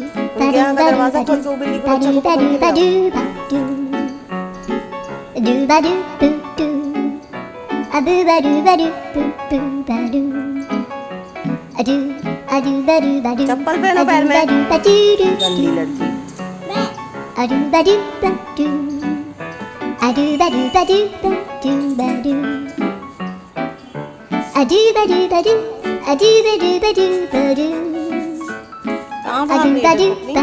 उनके यहाँ का दरवाजा खोल के वो बिल्ली को बच्चा को पकड़ के ले आओ। चप्पल पहनो पैर में, गंदी लड़की। कहाँ भाग रही है अपनी?